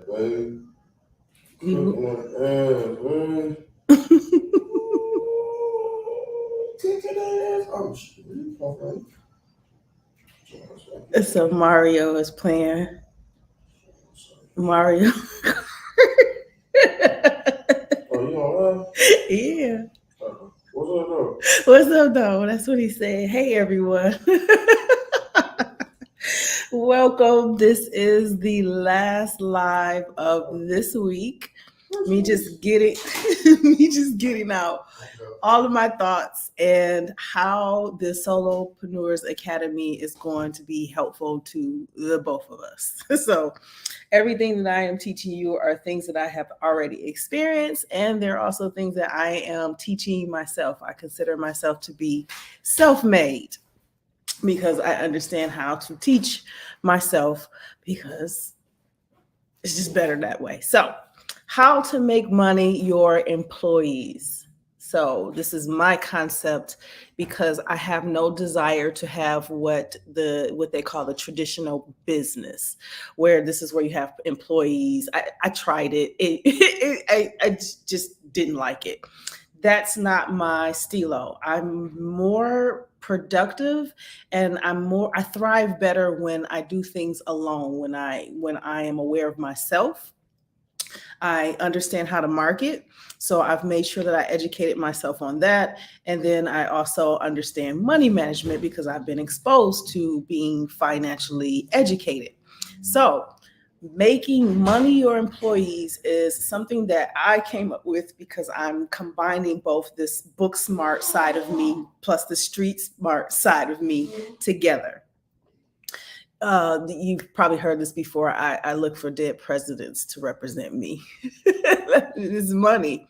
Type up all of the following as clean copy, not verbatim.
Babe, You. cooking that ass, kicking that ass. Oh, shit. Okay. So Mario is playing Mario. Oh, you all right? Yeah. What's up, though? What's up, though? That's what he said. Hey, everyone. Welcome. This is the last live of this week. Me just getting, me just getting out all of my thoughts and how the Solopreneurs Academy is going to be helpful to the both of us. So, everything that I am teaching you are things that I have already experienced, and there are also things that I am teaching myself. I consider myself to be self made because I understand how to teach myself because it's just better that way. So, how to make money your employees. So, this is my concept because I have no desire to have what they call the traditional business, where this is where you have employees. I tried it. I just didn't like it. That's not my stilo. I'm more productive and I thrive better when I do things alone, when I am aware of myself. I understand how to market. So I've made sure that I educated myself on that. And then I also understand money management because I've been exposed to being financially educated. So making money your employees is something that I came up with because I'm combining both this book smart side of me plus the street smart side of me together. You've probably heard this before. I look for dead presidents to represent me. It's money.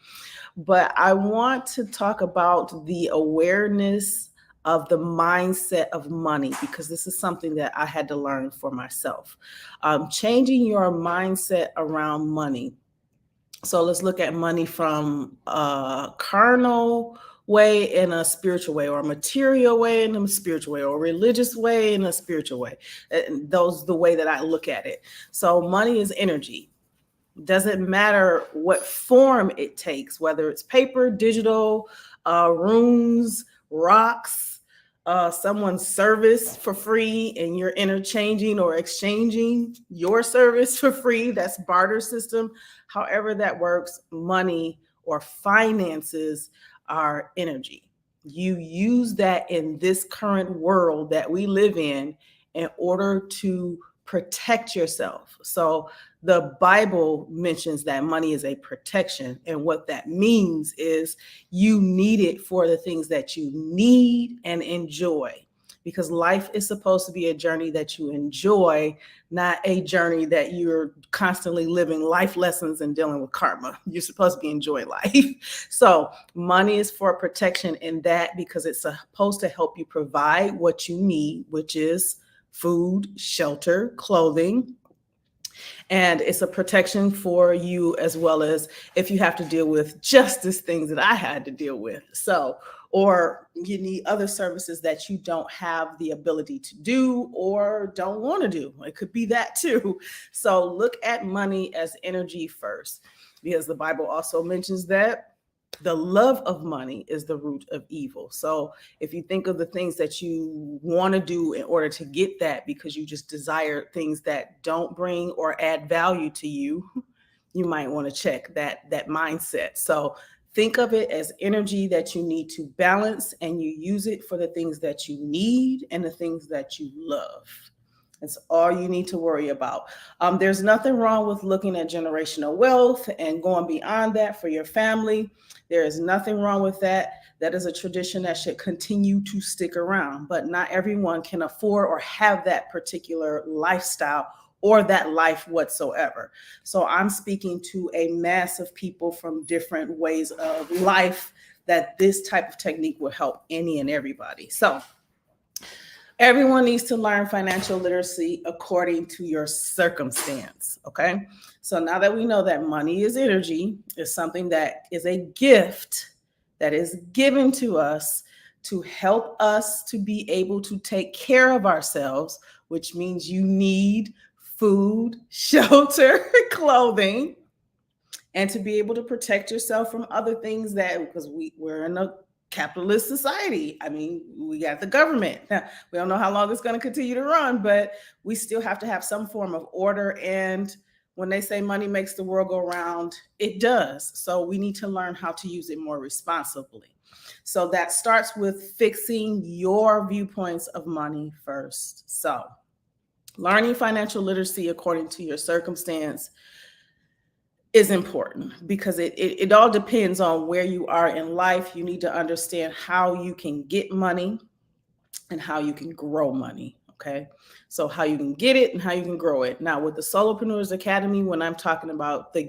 But I want to talk about the awareness of the mindset of money because this is something that I had to learn for myself. Changing your mindset around money. So let's look at money from a carnal way and a spiritual way, or a material way and a spiritual way, or a religious way and a spiritual way. And those the way that I look at it. So money is energy. Doesn't matter what form it takes, whether it's paper, digital, runes, rocks, someone's service for free, and you're interchanging or exchanging your service for free. That's barter system. However that works, money or finances are energy. You use that in this current world that we live in order to protect yourself. So the Bible mentions that money is a protection. And what that means is you need it for the things that you need and enjoy. Because life is supposed to be a journey that you enjoy, not a journey that you're constantly living life lessons and dealing with karma. You're supposed to be enjoying life. So, money is for protection in that because it's supposed to help you provide what you need, which is food, shelter, clothing, and it's a protection for you as well as if you have to deal with justice things that I had to deal with. So, or you need other services that you don't have the ability to do or don't want to do. It could be that too. So, look at money as energy first because the Bible also mentions that the love of money is the root of evil. So if you think of the things that you want to do in order to get that because you just desire things that don't bring or add value to you, you might want to check that mindset. So think of it as energy that you need to balance and you use it for the things that you need and the things that you love. That's all you need to worry about. There's nothing wrong with looking at generational wealth and going beyond that for your family. There is nothing wrong with that. That is a tradition that should continue to stick around, but not everyone can afford or have that particular lifestyle or that life whatsoever. So I'm speaking to a mass of people from different ways of life that this type of technique will help any and everybody. So everyone needs to learn financial literacy according to your circumstance. Okay. So now that we know that money is energy, is something that is a gift that is given to us to help us to be able to take care of ourselves, which means you need food, shelter, clothing, and to be able to protect yourself from other things that, because we're in a capitalist society. I mean, we got the government. Now, we don't know how long it's going to continue to run, but we still have to have some form of order. And when they say money makes the world go round, it does. So we need to learn how to use it more responsibly. So that starts with fixing your viewpoints of money first. So learning financial literacy according to your circumstance is important because it all depends on where you are in life. You need to understand how you can get money and how you can grow money. Okay. So how you can get it and how you can grow it. Now with the Soulopreneurs Academy, when I'm talking about the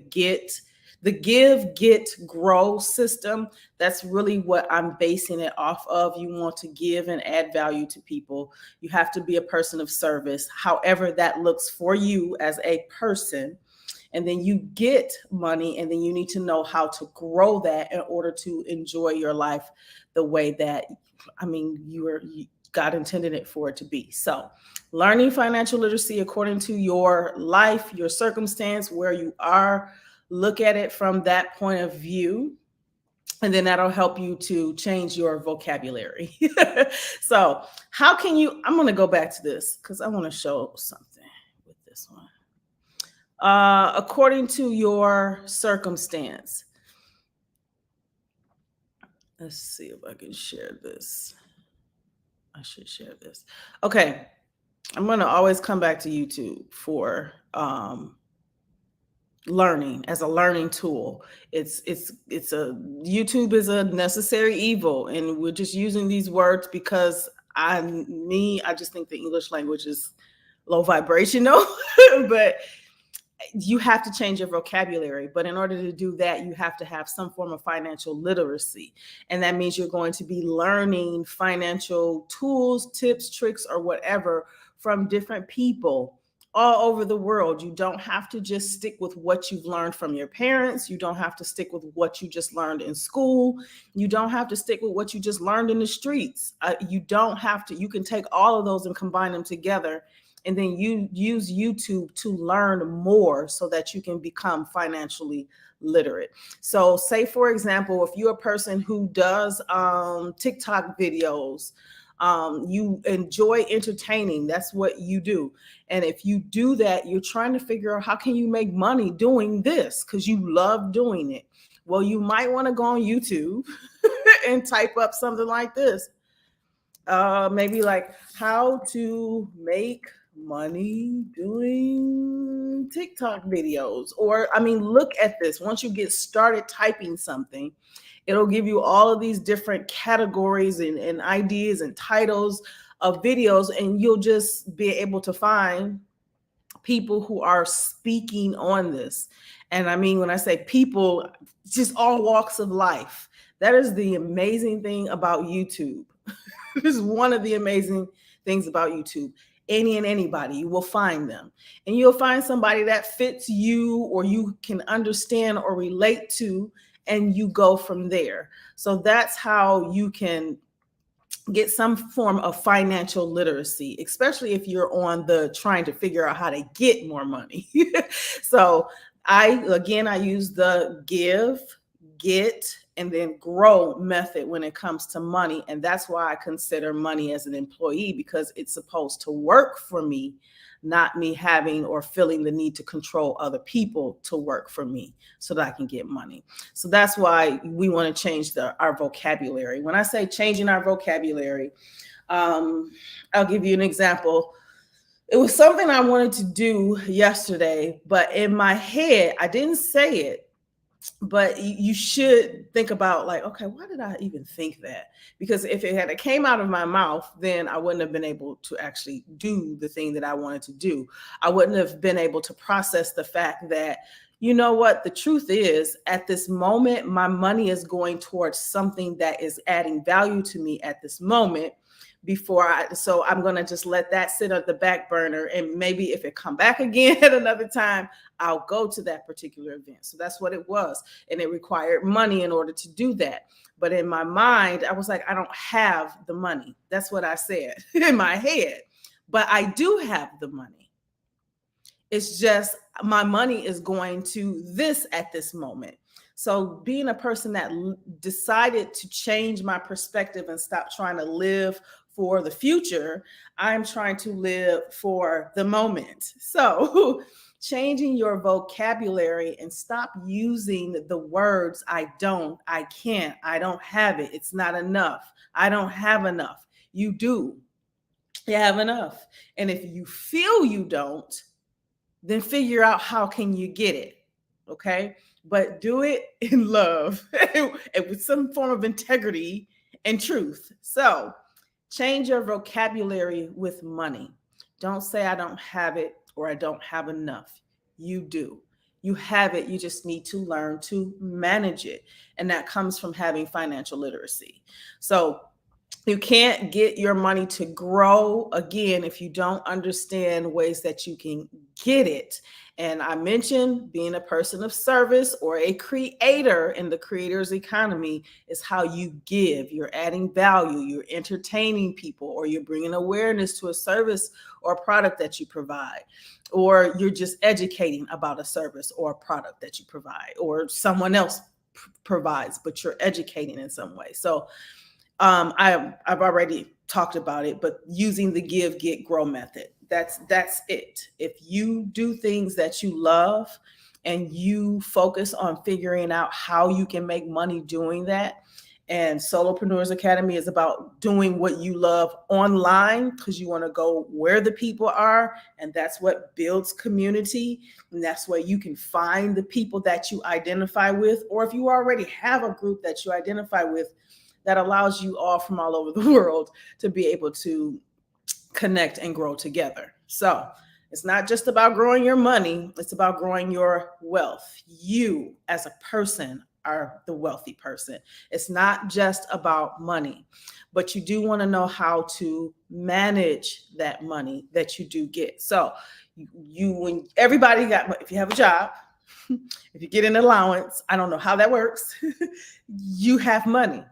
give, get, grow system, that's really what I'm basing it off of. You want to give and add value to people. You have to be a person of service, however that looks for you as a person. And then you get money, and then you need to know how to grow that in order to enjoy your life the way that, I mean, God intended it for it to be. So learning financial literacy according to your life, your circumstance, where you are, look at it from that point of view. And then that'll help you to change your vocabulary. So how can you, I'm going to go back to this because I want to show something with this one. According to your circumstance. Let's see if I can share this. I should share this. Okay. I'm going to always come back to YouTube for learning as a learning tool. YouTube is a necessary evil, and we're just using these words because I just think the English language is low vibrational, but you have to change your vocabulary. But in order to do that, you have to have some form of financial literacy. And that means you're going to be learning financial tools, tips, tricks, or whatever from different people all over the world. You don't have to just stick with what you've learned from your parents. You don't have to stick with what you just learned in school. You don't have to stick with what you just learned in the streets. You don't have to. You can take all of those and combine them together. And then you use YouTube to learn more so that you can become financially literate. So say, for example, if you're a person who does TikTok videos, you enjoy entertaining, that's what you do. And if you do that, you're trying to figure out how can you make money doing this because you love doing it. Well, you might want to go on YouTube and type up something like this. Maybe like how to make money doing TikTok videos. Or, I mean, look at this. Once you get started typing something, it'll give you all of these different categories and ideas and titles of videos, and you'll just be able to find people who are speaking on this. And I mean, when I say people, just all walks of life. That is the amazing thing about YouTube. This is one of the amazing things about YouTube. Any and anybody, you will find them. And you'll find somebody that fits you or you can understand or relate to, and you go from there. So that's how you can get some form of financial literacy, especially if you're on the trying to figure out how to get more money. So I use the give, get, and then grow method when it comes to money. And that's why I consider money as an employee, because it's supposed to work for me, not me having or feeling the need to control other people to work for me so that I can get money. So that's why we want to change our vocabulary. When I say changing our vocabulary, I'll give you an example. It was something I wanted to do yesterday, but in my head, I didn't say it. But you should think about like, okay, why did I even think that? Because if it had came out of my mouth, then I wouldn't have been able to actually do the thing that I wanted to do. I wouldn't have been able to process the fact that, you know what, the truth is at this moment, my money is going towards something that is adding value to me at this moment. So I'm going to just let that sit at the back burner. And maybe if it come back again at another time, I'll go to that particular event. So that's what it was. And it required money in order to do that. But in my mind, I was like, I don't have the money. That's what I said in my head. But I do have the money. It's just my money is going to this at this moment. So being a person that decided to change my perspective and stop trying to live for the future, I'm trying to live for the moment. So changing your vocabulary and stop using the words I don't, I can't, I don't have it, it's not enough, I don't have enough. You do. You have enough. And if you feel you don't, then figure out how can you get it. Okay? But do it in love and with some form of integrity and truth. So, change your vocabulary with money. Don't say I don't have it or I don't have enough. You do. You have it. You just need to learn to manage it. And that comes from having financial literacy. So, you can't get your money to grow again if you don't understand ways that you can get it. And I mentioned being a person of service or a creator in the creator's economy is how you give. You're adding value, you're entertaining people, or you're bringing awareness to a service or a product that you provide, or you're just educating about a service or a product that you provide, or someone else provides, but you're educating in some way. So I've already talked about it, but using the give, get, grow method. That's it. If you do things that you love and you focus on figuring out how you can make money doing that. And Solopreneurs Academy is about doing what you love online because you want to go where the people are. And that's what builds community. And that's where you can find the people that you identify with. Or if you already have a group that you identify with, that allows you all from all over the world to be able to connect and grow together. So it's not just about growing your money, it's about growing your wealth. You as a person are the wealthy person. It's not just about money, but you do want to know how to manage that money that you do get. So when everybody got, if you have a job, if you get an allowance, I don't know how that works, you have money.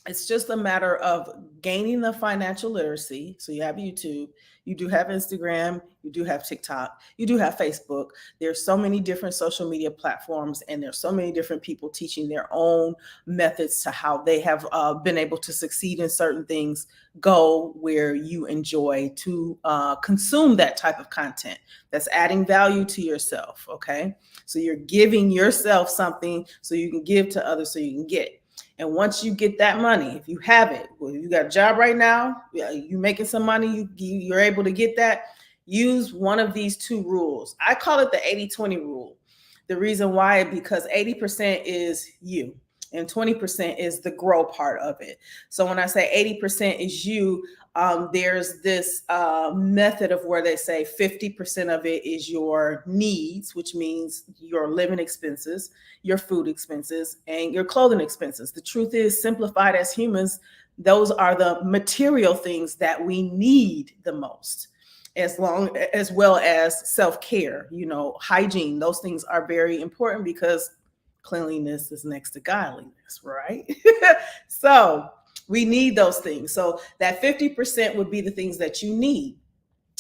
It's just a matter of gaining the financial literacy. So you have YouTube, you do have Instagram, you do have TikTok, you do have Facebook. There's so many different social media platforms, and there's so many different people teaching their own methods to how they have been able to succeed in certain things. Go where you enjoy to consume that type of content that's adding value to yourself. Okay, so you're giving yourself something so you can give to others so you can get. And once you get that money, if you have it, well, you got a job right now, you making some money, you're able to get that, use one of these two rules. I call it the 80-20 rule. The reason why, because 80% is you and 20% is the grow part of it. So when I say 80% is you, there's this method of where they say 50% of it is your needs, which means your living expenses, your food expenses, and your clothing expenses. The truth is, simplified as humans, those are the material things that we need the most, as well as self-care, hygiene. Those things are very important because cleanliness is next to godliness, right? So we need those things. So that 50% would be the things that you need.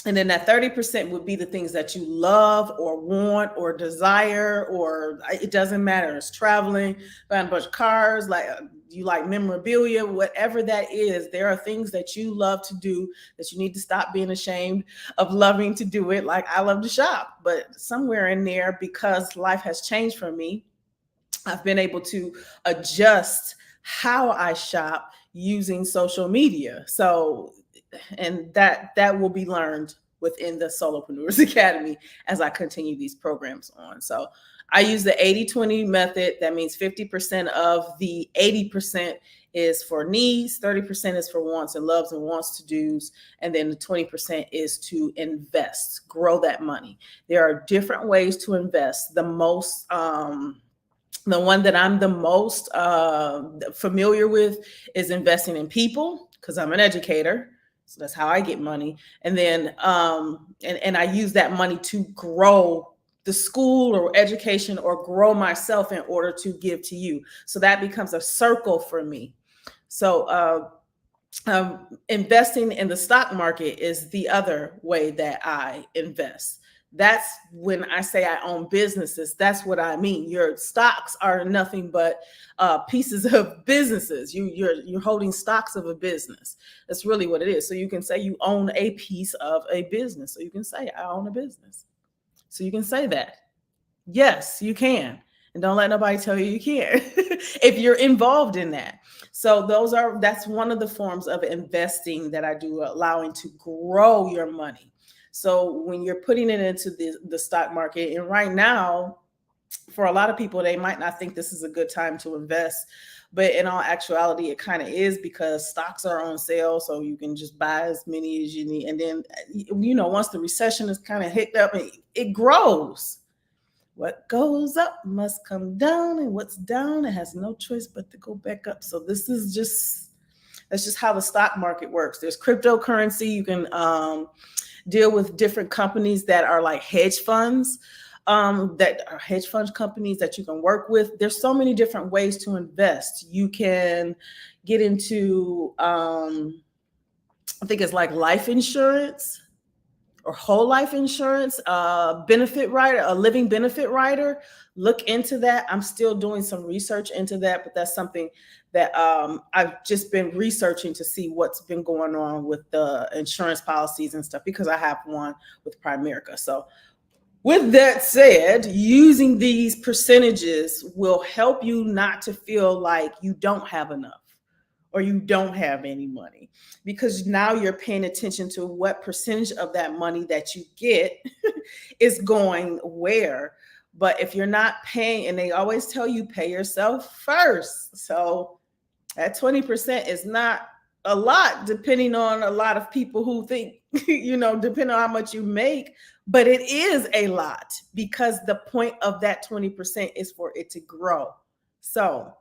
And then that 30% would be the things that you love or want or desire, or it doesn't matter. It's traveling, buying a bunch of cars, like you like memorabilia, whatever that is. There are things that you love to do that you need to stop being ashamed of loving to do it. Like I love to shop, but somewhere in there, because life has changed for me, I've been able to adjust how I shop using social media. So, and that will be learned within the Soulopreneurs Academy as I continue these programs on. So I use the 80-20 method. That means 50% of the 80% is for needs, 30% is for wants and loves and wants to do's, and then the 20% is to invest, grow that money. There are different ways to invest. The one that I'm the most familiar with is investing in people, because I'm an educator. So that's how I get money. And then and I use that money to grow the school or education or grow myself in order to give to you. So that becomes a circle for me. So investing in the stock market is the other way that I invest. That's when I say I own businesses. That's what I mean. Your stocks are nothing but pieces of businesses. You're holding stocks of a business. That's really what it is. So you can say you own a piece of a business. So you can say I own a business. So you can say that. Yes, you can. And don't let nobody tell you you can't if you're involved in that. So that's one of the forms of investing that I do, allowing to grow your money. So when you're putting it into the stock market, and right now, for a lot of people, they might not think this is a good time to invest. But in all actuality, it kind of is, because stocks are on sale. So you can just buy as many as you need. And then, once the recession is kind of hit up, it grows. What goes up must come down, and what's down, it has no choice but to go back up. So that's just how the stock market works. There's cryptocurrency. You can deal with different companies that are like hedge funds, that are hedge fund companies that you can work with. There's so many different ways to invest. You can get into, I think it's like life insurance or whole life insurance, benefit rider, a living benefit rider. Look into that. I'm still doing some research into that, but that's something that I've just been researching to see what's been going on with the insurance policies and stuff, because I have one with Primerica. So with that said, using these percentages will help you not to feel like you don't have enough or you don't have any money, because now you're paying attention to what percentage of that money that you get is going where. But if you're not paying, and they always tell you pay yourself first. So that 20% is not a lot, depending on a lot of people who think, depending on how much you make, but it is a lot, because the point of that 20% is for it to grow. So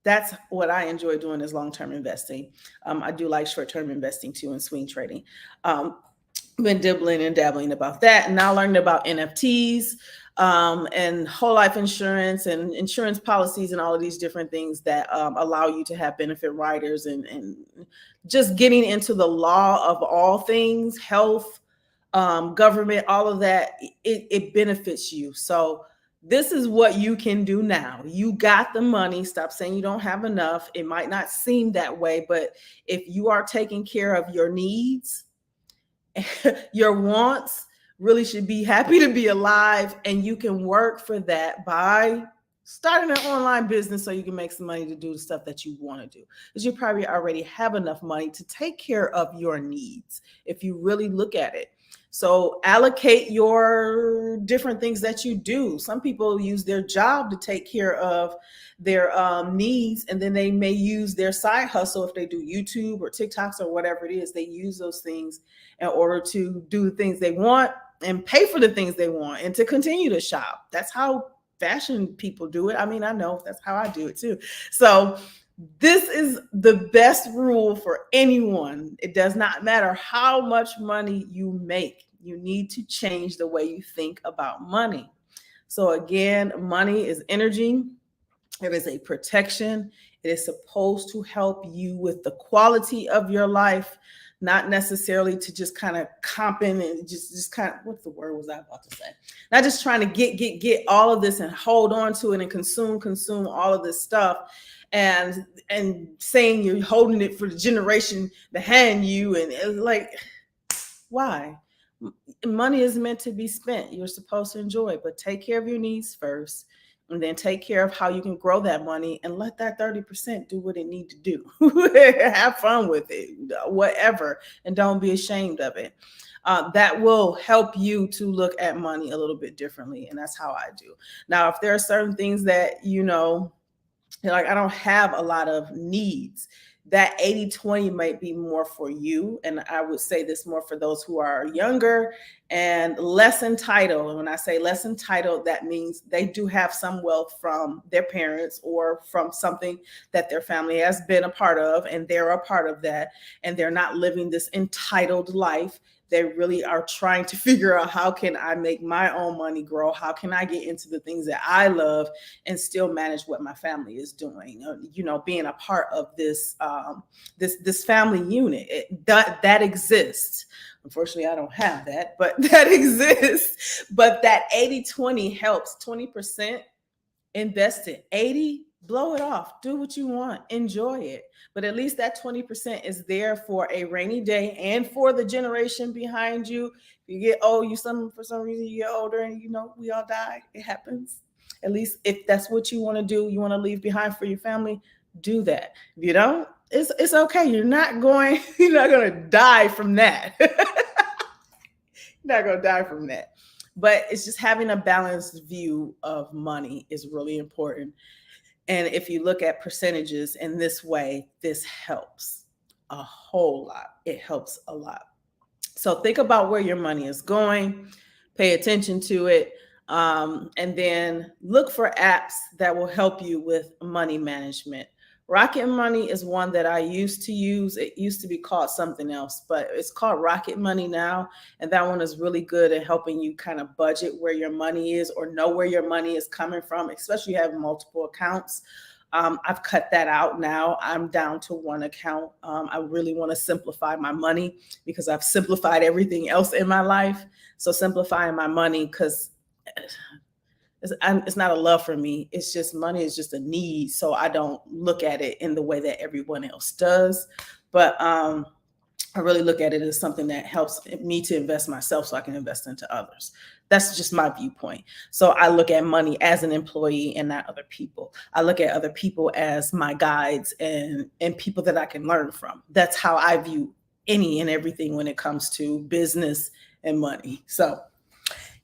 that's what I enjoy doing, is long-term investing. I do like short-term investing too, and swing trading. Been dibbling and dabbling about that, and now learning about NFTs, and whole life insurance and insurance policies, and all of these different things that allow you to have benefit riders, and just getting into the law of all things, health, government, all of that. It benefits you. So this is what you can do now. You got the money. Stop saying you don't have enough. It might not seem that way, but if you are taking care of your needs, your wants, really should be happy to be alive, and you can work for that by starting an online business so you can make some money to do the stuff that you want to do, because you probably already have enough money to take care of your needs if you really look at it. So allocate your different things that you do. Some people use their job to take care of their needs, and then they may use their side hustle. If they do YouTube or TikToks or whatever it is, they use those things in order to do the things they want and pay for the things they want, and to continue to shop. That's how fashion people do it. I mean, I know that's how I do it too. So this is the best rule for anyone. It does not matter how much money you make. You need to change the way you think about money. So again, money is energy. It is a protection. It is supposed to help you with the quality of your life, not necessarily to just kind of comping and just kind of, what the word was I about to say? Not just trying to get all of this and hold on to it and consume all of this stuff, and saying you're holding it for the generation behind you, and it's like, why? Money is meant to be spent. You're supposed to enjoy it, but take care of your needs first, and then take care of how you can grow that money, and let that 30% do what it need to do. Have fun with it, whatever, and don't be ashamed of it. That will help you to look at money a little bit differently, and that's how I do. Now, if there are certain things that, like, I don't have a lot of needs, that 80-20 might be more for you. And I would say this more for those who are younger and less entitled. And when I say less entitled, that means they do have some wealth from their parents or from something that their family has been a part of, and they're a part of that, and they're not living this entitled life. They really are trying to figure out, how can I make my own money grow? How can I get into the things that I love and still manage what my family is doing? Being a part of this family unit, that exists. Unfortunately, I don't have that, but that exists. But that 80/20 helps. 20% invest it. 80, blow it off. Do what you want. Enjoy it. But at least that 20% is there for a rainy day and for the generation behind you. You get old, for some reason you get older, and we all die. It happens. At least if that's what you want to do, you want to leave behind for your family, do that. If you don't, it's okay. You're not going to die from that. Not going to die from that. But it's just having a balanced view of money is really important. And if you look at percentages in this way, this helps a whole lot. It helps a lot. So think about where your money is going, pay attention to it, and then look for apps that will help you with money management. Rocket Money is one that I used to use. It used to be called something else, but it's called Rocket Money now. And that one is really good at helping you kind of budget where your money is or know where your money is coming from, especially if you have multiple accounts. I've cut that out now. I'm down to one account. I really want to simplify my money because I've simplified everything else in my life. So simplifying my money, because it's not a love for me. It's just, money is just a need. So I don't look at it in the way that everyone else does. But I really look at it as something that helps me to invest myself so I can invest into others. That's just my viewpoint. So I look at money as an employee and not other people. I look at other people as my guides and people that I can learn from. That's how I view any and everything when it comes to business and money. So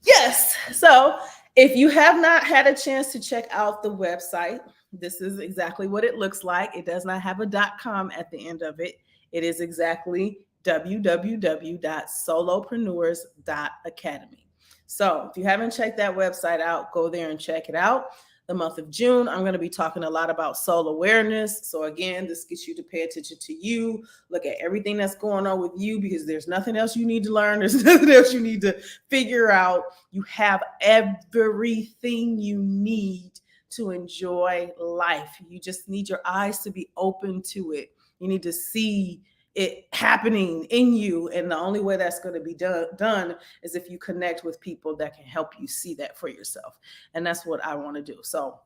yes. So if you have not had a chance to check out the website, this is exactly what it looks like. It does not have a .com at the end of it. It is exactly www.solopreneurs.academy. So if you haven't checked that website out, go there and check it out. The month of June, I'm going to be talking a lot about soul awareness. So again, this gets you to pay attention to you, look at everything that's going on with you, because there's nothing else you need to learn. There's nothing else you need to figure out. You have everything you need to enjoy life. You just need your eyes to be open to it. You need to see it happening in you. And the only way that's going to be done is if you connect with people that can help you see that for yourself. And that's what I want to do. So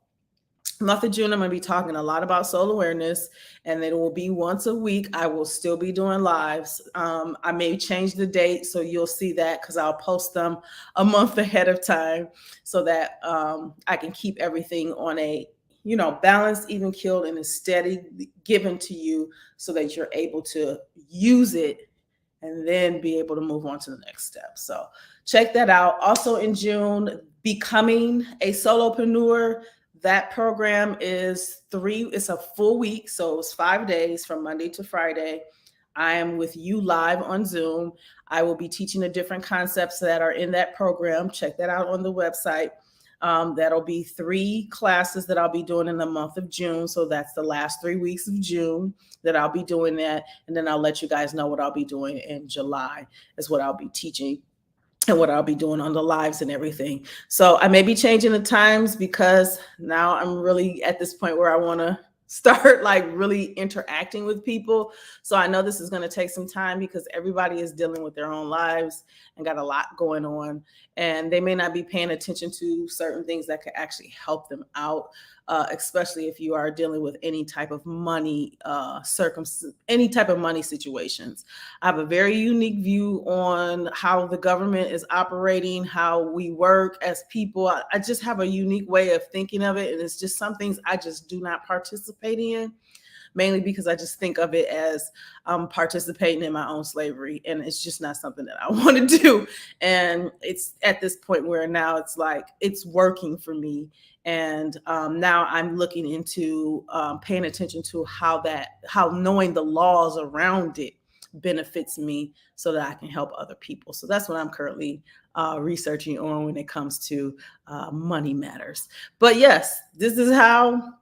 month of June, I'm going to be talking a lot about soul awareness, and it will be once a week. I will still be doing lives. I may change the date, so you'll see that, because I'll post them a month ahead of time so that I can keep everything on a balanced, even keeled, and is steady given to you so that you're able to use it and then be able to move on to the next step. So check that out. Also in June, Becoming a Soulopreneur. That program is it's a full week. So it's 5 days from Monday to Friday. I am with you live on Zoom. I will be teaching the different concepts that are in that program. Check that out on the website. That'll be 3 classes that I'll be doing in the month of June. So that's the last 3 weeks of June that I'll be doing that. And then I'll let you guys know what I'll be doing in July is what I'll be teaching and what I'll be doing on the lives and everything. So I may be changing the times because now I'm really at this point where I want to start like really interacting with people. So I know this is going to take some time because everybody is dealing with their own lives and got a lot going on, and they may not be paying attention to certain things that could actually help them out, especially if you are dealing with any type of money any type of money situations. I have a very unique view on how the government is operating, how we work as people. I just have a unique way of thinking of it, and it's just some things I just do not participate in, mainly because I just think of it as participating in my own slavery, and it's just not something that I want to do. And it's at this point where now it's like it's working for me, and now I'm looking into paying attention to how knowing the laws around it benefits me so that I can help other people. So that's what I'm currently researching on when it comes to money matters. But yes, this is how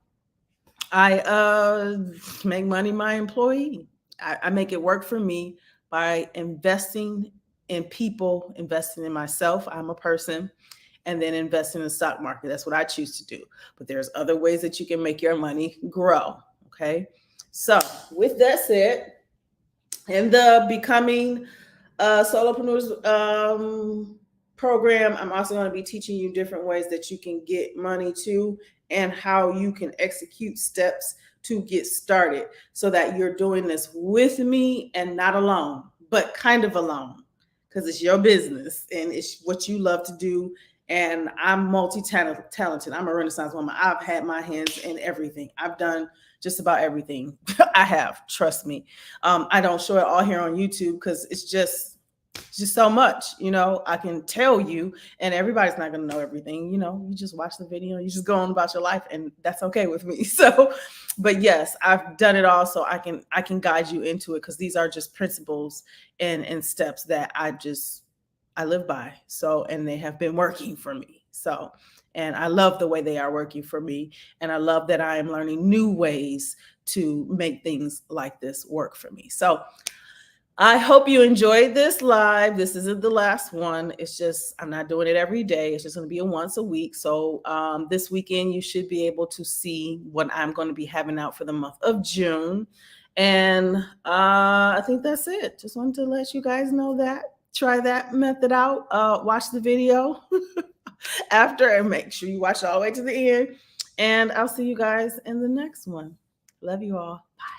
I make money my employee. I make it work for me by investing in people, investing in myself. I'm a person, and then investing in the stock market. That's what I choose to do. But there's other ways that you can make your money grow. Okay. So with that said, in the Becoming Solopreneurs program, I'm also going to be teaching you different ways that you can get money too, and how you can execute steps to get started, so that you're doing this with me and not alone, but kind of alone, because it's your business and it's what you love to do. And I'm multi-talented. I'm a Renaissance woman. I've had my hands in everything. I've done just about everything. I have, trust me. I don't show it all here on YouTube because it's just so much, I can tell you, and everybody's not going to know everything. You just watch the video, you just go on about your life, and that's okay with me. So, but yes, I've done it all, so I can guide you into it, because these are just principles and steps that I live by. So, and they have been working for me. So, and I love the way they are working for me. And I love that I am learning new ways to make things like this work for me. So I hope you enjoyed this live. This isn't the last one. It's just, I'm not doing it every day. It's just going to be a once a week. So this weekend, you should be able to see what I'm going to be having out for the month of June. And I think that's it. Just wanted to let you guys know that. Try that method out. Watch the video after, and make sure you watch all the way to the end. And I'll see you guys in the next one. Love you all. Bye.